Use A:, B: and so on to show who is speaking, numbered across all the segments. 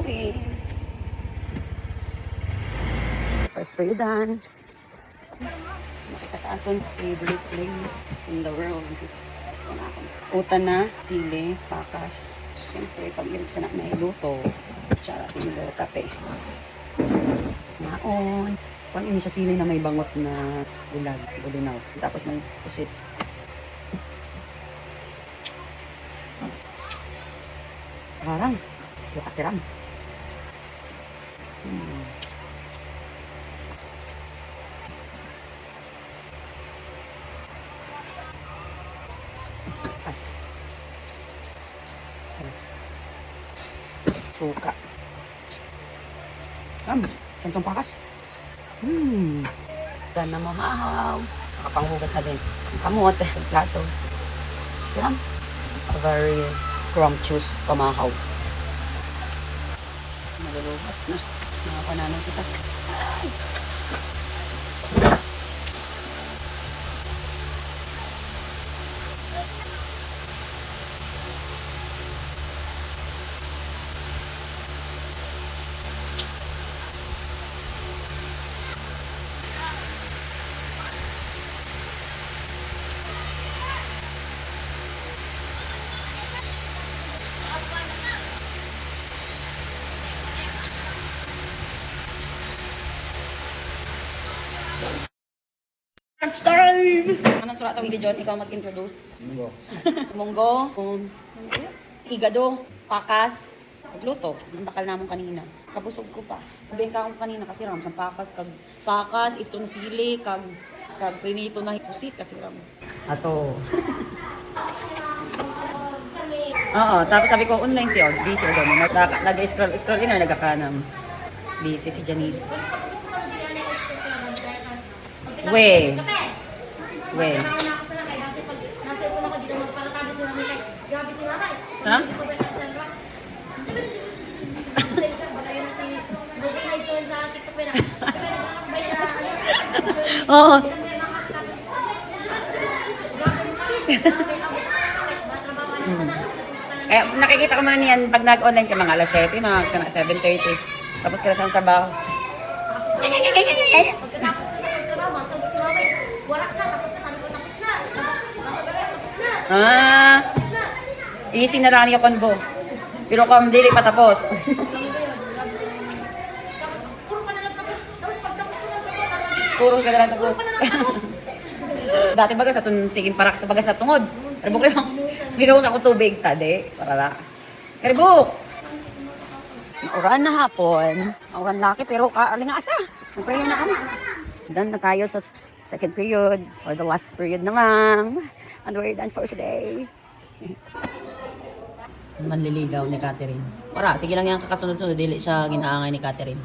A: pauwi. First period done. Makita sa aton favorite place in the world. So na ako. Utan na, sili, pakas. Siyempre, pag ilip sa may luto, tsara, tinidor, kape. Maon. Pag ini siya sili na may bangot na bulag, bulinaw. Tapos may pusit. Parang, kasiram. Suka. Sansong pakas. Dan na mamahaw. Nakapanghugas na din. Kamot, plato. Siram. A very scrumptious pamahaw. Malulubat na. Nakapananay kita. Lunch time! Anong surat ang video? Ikaw mag-introduce?
B: Munggo.
A: Munggo. Igado. Pakas. Pagluto. Ang bakal namon kanina. Kabusog ko pa. Sabihin ka ako kanina kasi ram sa pakas, ito na sili, kag prinito na pusit kasi ram. Ato. Oo, tapos sabi ko online siya, busy o doon. Nag-scroll in or nagkakanam. Busy si Janice. We. Ha? Oo. Eh, nakikita ko man yan pag nag-online ka mga alas 7 na 7:30. Tapos ka sa trabaho.
C: Pagkatapos ko sa trabaho, sabi si Mabay, wala na, tapos na, sabi ko, tapos na. Tapos na.
A: Easy na lang niya konbo. Pero kung dili pa tapos.
C: Tapos, puro ka na lang tapos. Tapos pagtapos ko ng trabaho, sabi ko,
A: Puro ka na lang tapos.
C: puro ka na lang tapos.
A: Dati baga sa siging parak sa baga sa tungod. Karibok lang. Binuhos ako tubig tadi. Para la. Karibok! Mauran na hapon. Mauran laki pero kalingasa. Nag-prayer na kami. Done na tayo sa second period. Or the last period na lang. And we're done for today. Manliligaw ni Catherine. Para, sige lang yan kakasunod-sunod. Dili siya ginaangay ni Catherine.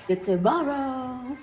A: It's tomorrow.